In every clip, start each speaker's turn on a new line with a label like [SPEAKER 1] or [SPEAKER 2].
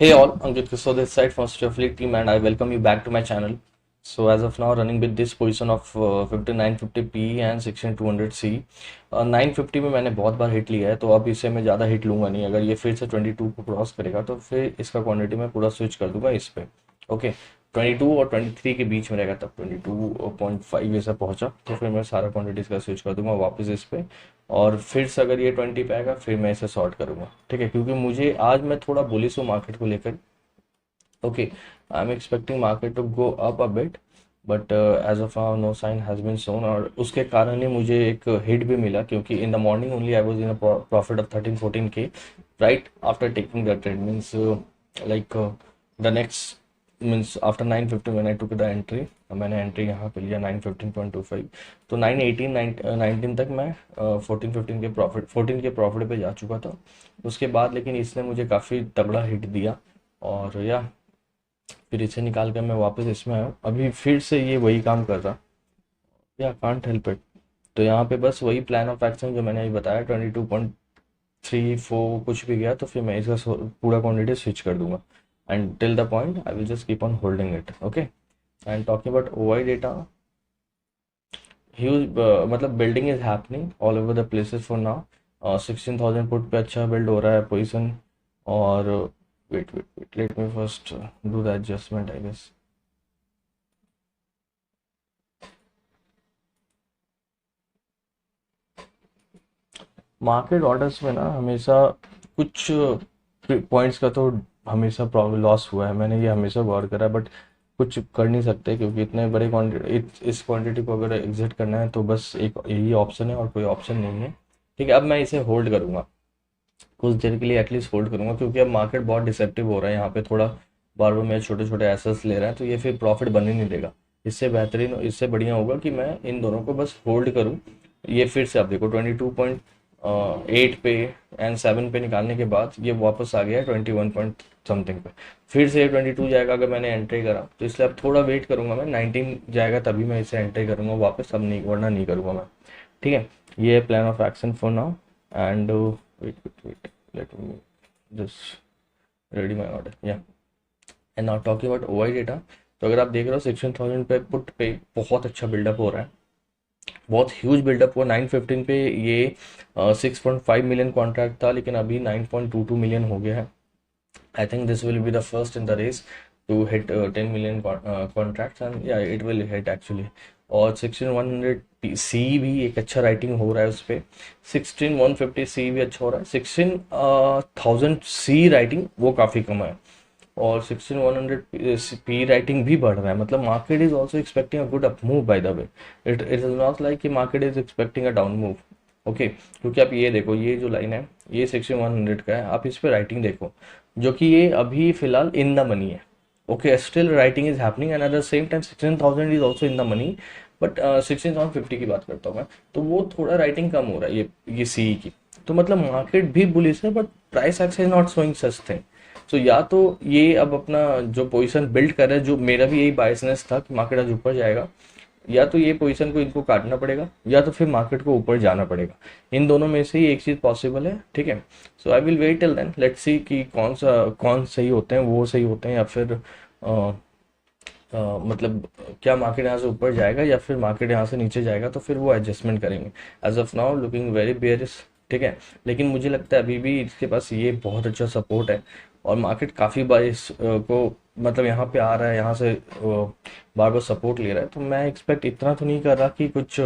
[SPEAKER 1] Hey all, Ankit Kiso this side from Fleet team and I welcome you back to my channel. So as of now running with this position of 5950p and 16200C. 950 में मैंने बहुत बार hit लिया है तो अब इसे मैं ज़्यादा हिट लूंगा नहीं। अगर ये फिर से 22 को क्रॉस करेगा तो फिर इसका क्वांटिटी मैं पूरा स्विच कर दूंगा इस पे। ओके, 22 और 23 के बीच में रहेगा, तब 22.5 ऐसा पहुंचा तो फिर मैं सारा क्वांटिटी इसका स्विच कर दूंगा वापस इस पे। और फिर से अगर ये 20 पे आएगा फिर मैं इसे सॉर्ट करूंगा, ठीक है, क्योंकि मुझे आज मैं थोड़ा बुलिश हूँ मार्केट को लेकर। Okay, I am expecting market to go up a bit but as of now no sign has been shown, और उसके कारण ही मुझे एक हिट भी मिला क्योंकि in the morning only I was in a profit of 13-14 के right after taking the trade means like the next means after 950 मैंने आई टुक द एंट्री। मैंने एंट्री यहाँ पे लिया 915.25, तो 918 19 तक मैं 14-15 के प्रॉफिट 14 के प्रॉफिट पे जा चुका था। उसके बाद लेकिन इसने मुझे काफ़ी तगड़ा हिट दिया और या फिर इसे निकाल कर मैं वापस इसमें आया। अभी फिर से ये वही काम कर रहा, या कांट हेल्प इट। तो यहाँ पे बस वही प्लान ऑफ एक्शन जो मैंने अभी बताया, 22.34 कुछ भी गया तो फिर मैं इसका पूरा क्वांटिटी स्विच कर दूंगा and till the point I will just keep on holding it. Okay, and talking about OI data, huge मतलब building is happening all over the places for now. 16,000 put पे अच्छा बिल्ड हो रहा है position. और wait, let me first do the adjustment, I guess. Market orders में ना हमेशा कुछ पॉइंट्स का तो हमेशा प्रॉब्लम लॉस हुआ है, मैंने ये हमेशा गौर करा, बट कुछ कर नहीं सकते क्योंकि इतने बड़े क्वांटिटी इस क्वांटिटी को अगर एग्जिट करना है तो बस एक यही ऑप्शन है और कोई ऑप्शन नहीं है। ठीक है, अब मैं इसे होल्ड करूंगा कुछ देर के लिए, एटलीस्ट होल्ड करूंगा क्योंकि अब मार्केट बहुत डिसेप्टिव हो रहा है। यहाँ पे थोड़ा बार बार मेरे छोटे छोटे एसेट्स ले रहा है तो ये फिर प्रॉफिट बन ही नहीं देगा। इससे बेहतरीन इससे बढ़िया होगा कि मैं इन दोनों को बस होल्ड करूँ। ये फिर से आप देखो 22.8 पे एंड 7 पे निकालने के बाद ये वापस आ गया 21 पॉइंट समथिंग पे। फिर से 22 जाएगा अगर मैंने एंट्री करा तो इसलिए अब थोड़ा वेट करूंगा मैं, 19 जाएगा तभी मैं इसे एंट्री करूंगा वापस, अब नहीं वरना नहीं करूंगा मैं। ठीक है, ये है plan of action for now and wait, let me just ready my order, yeah. And now talking about OI data, तो अगर आप देख रहे हो 16,000 पे पुट पे बहुत अच्छा बिल्डअप हो रहा है, बहुत ह्यूज बिल्डअप हुआ। 915 पे ये 6.5 मिलियन कॉन्ट्रैक्ट था लेकिन अभी 9.22 मिलियन हो गया है। I think this will be the first in the race to hit 10 million contracts and या इट विल हिट एक्चुअली। और 16100 सी भी एक अच्छा राइटिंग हो रहा है उस पर। 16150 सी भी अच्छा हो रहा है। 16,000 सी राइटिंग वो काफ़ी कम है और 16100 पी राइटिंग भी बढ़ रहा है। मतलब market is also expecting a good up move by the way. It is not like कि market is expecting a down move. Okay, क्योंकि आप ये देखो, ये जो लाइन है ये 16100 का है, आप इस पे राइटिंग देखो जो कि ये अभी फिलहाल इन द मनी है। Okay, still writing is happening and at the same time 16,000 is also in the money, but 16,050 की बात करता हूँ मैं, तो वो थोड़ा राइटिंग कम हो रहा है ये सी की। तो मतलब मार्केट भी बुलिश है but price action is not showing such thing. तो या तो ये अब अपना जो पोजीशन बिल्ड कर रहा है, जो मेरा भी यही बायसनेस था कि मार्केट आज ऊपर जाएगा, या तो ये पोजीशन को इनको काटना पड़ेगा या तो फिर मार्केट को ऊपर जाना पड़ेगा। इन दोनों में से ही एक चीज पॉसिबल है। ठीक है, so I will wait till then, let's see कि कौन सही होते हैं, वो सही होते हैं या फिर मतलब क्या मार्केट यहाँ से ऊपर जाएगा या फिर मार्केट यहाँ से नीचे जाएगा, तो फिर वो एडजस्टमेंट करेंगे। As of now looking very bearish. ठीक है, लेकिन मुझे लगता है अभी भी इसके पास ये बहुत अच्छा सपोर्ट है और मार्केट काफ़ी बार इस को मतलब यहाँ पे आ रहा है, यहाँ से बार बार सपोर्ट ले रहा है। तो मैं एक्सपेक्ट इतना तो नहीं कर रहा कि कुछ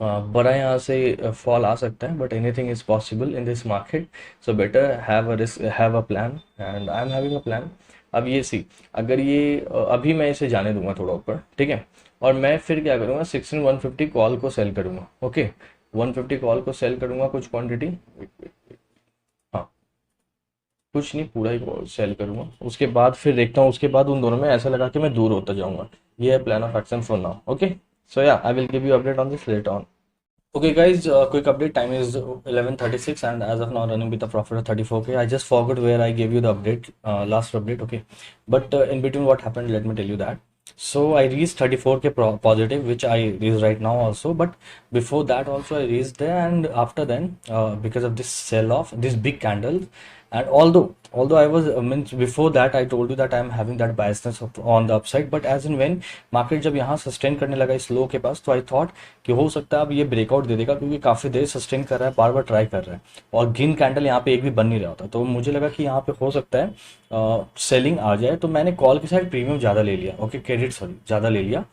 [SPEAKER 1] बड़ा यहाँ से फॉल आ सकता है, but anything is possible in this market. So better have a risk, have a plan and I am having a plan. अब ये सी, अगर ये अभी मैं इसे जाने दूंगा थोड़ा ऊपर, ठीक है, और मैं फिर क्या करूंगा 16150 कॉल को सेल करूंगा। ओके, 150 कॉल को सेल करूंगा कुछ क्वांटिटी, हाँ कुछ नहीं पूरा ही सेल करूंगा। उसके बाद फिर देखता हूँ, उसके बाद उन दोनों में ऐसा लगा कि मैं दूर होता जाऊंगा। ये है plan of action for now. Okay, so yeah, I will give you update on this later on. Okay, guys, quick update. Time is 11:36, and as of now, running with a profit of 34k. I just forgot where I gave you the update, last update. Okay, but in between, what happened? Let me tell you that. So I reached 34k positive, which I reached right now also. But before that, also I reached there, and after then, because of this sell off, this big candle, And although I was means before that I told you that I am having that biasness on the upside, but as and when market जब यहाँ sustain करने लगा इस लो के पास, तो I thought कि हो सकता है अब ये ब्रेकआउट दे देगा, क्योंकि काफी देर सस्टेन कर रहा है, बार बार ट्राई कर रहा है और ग्रीन कैंडल यहाँ पे एक भी बन नहीं रहा था, तो मुझे लगा कि यहाँ पे हो सकता है सेलिंग आ जाए, तो मैंने कॉल के साइड प्रीमियम ज़्यादा ले लिया, ओके क्रेडिट सॉरी ज़्यादा ले लिया,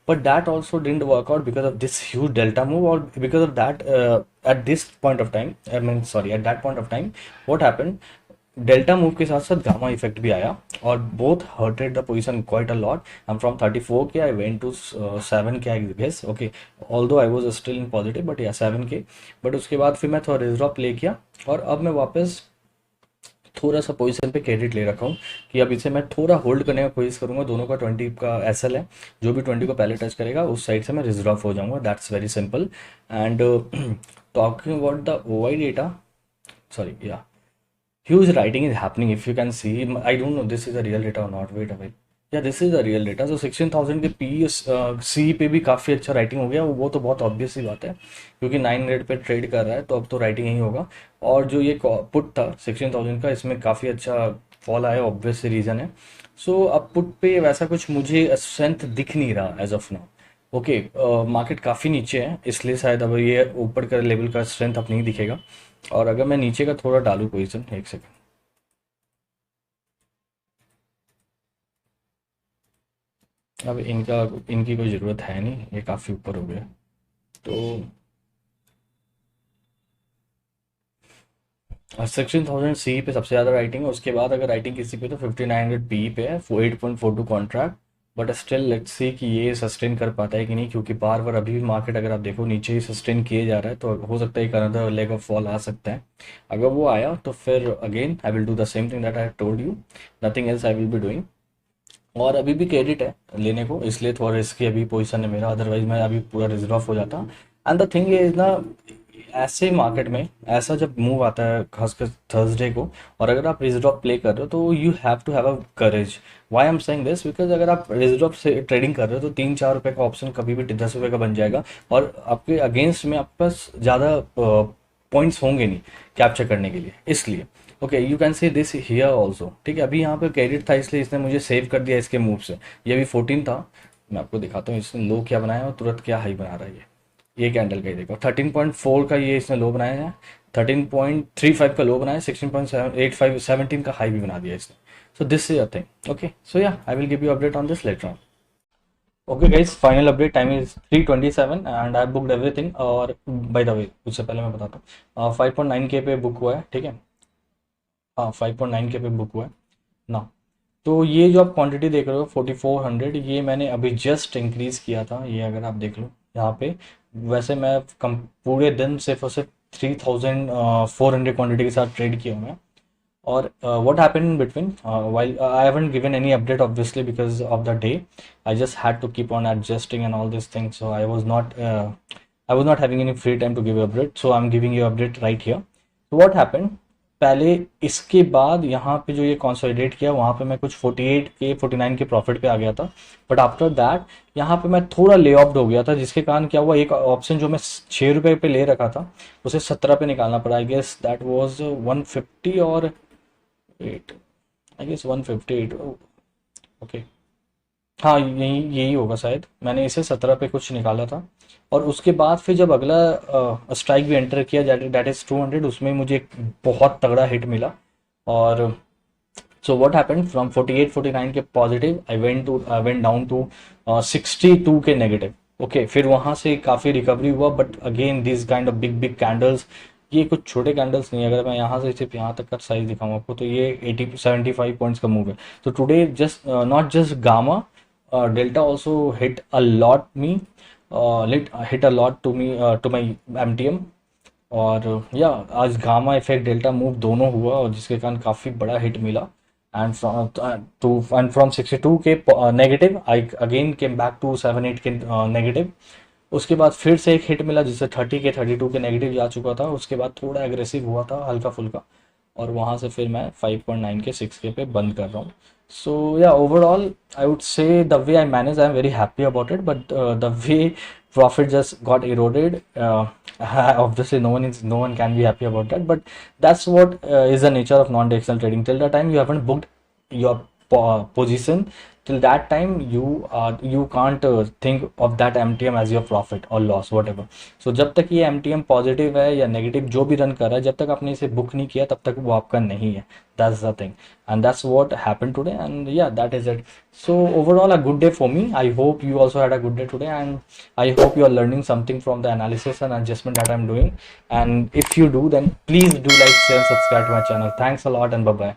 [SPEAKER 1] but that also didn't work out because of this huge delta move, or because of that at this point of time, I mean sorry, at that point of time what happened, delta move के साथ साथ gamma effect भी आया और both hurted the position quite a lot. I am from 34 K I went to 7 K I guess, okay although I was still in positive but yeah 7 के, but उसके बाद फिर मैं थोड़ा रिजर्व प्ले किया और अब मैं वापस थोड़ा सा पोजीशन पे क्रेडिट ले रखा हूँ कि अब इसे मैं थोड़ा होल्ड करने का कोशिश करूंगा। दोनों का 20 का एसएल है, जो भी 20 को पहले टच करेगा उस साइड से मैं रिजर्व हो जाऊंगा, that's very simple. And talking about the ओवाई data, sorry, yeah, huge writing is happening. If you can see, I don't know this is a real data or not, wait a minute, yeah this is a real data। so 16,000 के P C पे भी काफ़ी अच्छा writing हो गया, वो तो बहुत ऑब्वियस सी बात है क्योंकि 9 पे ट्रेड कर रहा है, तो अब तो राइटिंग यही होगा। और जो ये पुट था 16,000 का, इसमें काफ़ी अच्छा फॉल आया, ऑब्वियस सी रीज़न है। सो अब पुट पे वैसा कुछ मुझे स्ट्रेंथ दिख नहीं रहा as of now, okay market काफ़ी नीचे है, इसलिए शायद अब ये ऊपर का लेवल का स्ट्रेंथ अब नहीं दिखेगा। और अगर मैं नीचे का थोड़ा डालू पोजीशन, एक सेकंड, अब इनकी कोई ज़रूरत है नहीं, ये काफ़ी ऊपर हो गया, तो 16,000 सी पे सबसे ज़्यादा राइटिंग है। उसके बाद अगर राइटिंग किसी पे तो 5900 पी पे है, 8.42 contract, but still let's see कि ये सस्टेन कर पाता है कि नहीं, क्योंकि बार बार अभी भी मार्केट अगर आप देखो नीचे ही सस्टेन किए जा रहा है, तो हो सकता है एक अनदर लेग ऑफ फॉल आ सकता है। अगर वो आया तो फिर again I will do the same thing that I told you, nothing else I will be doing. और अभी भी क्रेडिट है लेने को, इसलिए थोड़ा रिस्की अभी पोजीशन है मेरा, अदरवाइज मैं अभी पूरा रिजर्व हो जाता। एंड द थिंग इज ना, ऐसे मार्केट में ऐसा जब मूव आता है खासकर थर्सडे को, और अगर आप रिजर्व प्ले कर रहे हो तो you have to have a courage. Why am saying this, because अगर आप रिजर्व से ट्रेडिंग कर रहे हो तो 3-4 रुपए का ऑप्शन कभी भी 10 रुपए का बन जाएगा, और आपके अगेंस्ट में आपके पास ज़्यादा पॉइंट्स होंगे नहीं कैप्चर करने के लिए, इसलिए okay you can say this here also, ठीक है। अभी यहाँ पे क्रेडिट था इसलिए इसने मुझे सेव कर दिया इसके मूव से। ये भी 14 था, मैं आपको दिखाता हूँ इसने लो क्या बनाया और तुरंत क्या हाई बना रहा है ये कैंडल का ही देखो, 13.4 का ये इसने लो बनाया है, 13.35 का लो बनाया है, 16.85 17 का हाई भी बना दिया इसने। So this is a thing, okay so yeah I will give you update on this later on. Okay guys, final update, time is 3:27 and I booked everything. और बाय द वे उससे पहले मैं बताता हूँ 5.9 के पे बुक हुआ है, ठीक है, हाँ 5.9 के पे बुक हुआ है ना। तो ये जो आप क्वांटिटी देख रहे हो 4400, ये मैंने अभी जस्ट इंक्रीज किया था, ये अगर आप देख लो यहाँ पे। वैसे मैं कम पूरे दिन सिर्फ और सिर्फ 3400 क्वांटिटी के साथ ट्रेड किया हूँ मैं। और what happened in between, while I haven't given any update obviously because of the day, I just had to keep on adjusting and all these things, so I was not having any free time to give you update, so I'm giving you update right here। So what happened, पहले इसके बाद यहाँ पे जो ये consolidate किया वहाँ पे मैं कुछ 48 के 49 के प्रॉफिट पे आ गया था, बट आफ्टर दैट यहाँ पे मैं थोड़ा ले ऑफ हो गया था, जिसके कारण क्या हुआ, एक ऑप्शन जो मैं 6 रुपये पे ले रखा था उसे 17 पे निकालना पड़ा। आई गेस दैट वाज 150 और 8, आई गेस 158, ओके हाँ यही यही होगा शायद, मैंने इसे 17 पे कुछ निकाला था। और उसके बाद फिर जब अगला स्ट्राइक भी एंटर किया दैट इज 200, उसमें मुझे एक बहुत तगड़ा हिट मिला। और so what happened, from 48 49 K positive I went down to 62 K negative, okay फिर वहां से काफ़ी रिकवरी हुआ, but again this kind of big big candles, ये कुछ छोटे कैंडल्स नहीं है। अगर मैं यहाँ से सिर्फ यहाँ तक का साइज दिखाऊँ आपको तो ये 75 पॉइंट्स का मूव है। तो today just not just gamma, delta also hit a lot me, hit a lot to me to my MTM। और या आज गामा इफेक्ट डेल्टा मूव दोनों हुआ, और जिसके कारण काफ़ी बड़ा हिट मिला। And from 62 K negative I again came back to 7-8 K negative. उसके बाद फिर से एक हिट मिला जिससे 30 के 32 के नेगेटिव जा चुका था। उसके बाद थोड़ा एग्रेसिव हुआ था हल्का फुल्का, और वहाँ से फिर मैं 5.9 के 6 के पे बंद कर रहा हूँ। सो या overall I would say the way I manage, I am very happy about it, but the way
[SPEAKER 2] profit just got eroded. Obviously no one can be happy about that, but that's what is the nature of non-directional trading. Till the time you haven't booked your position, till that time you can't think of that MTM as your profit or loss whatever. So जब तक ये MTM positive है या negative जो भी run कर रहा है, जब तक आपने इसे बुक नहीं किया तब तक वो आपका नहीं है. That's the thing, and that's what happened today. And yeah, that is it. So overall, a good day for me. I hope you also had a good day today, and I hope you are learning something from the analysis and adjustment that I'm doing. And if you do, then please do like, share, and subscribe to my channel. Thanks a lot, and bye bye.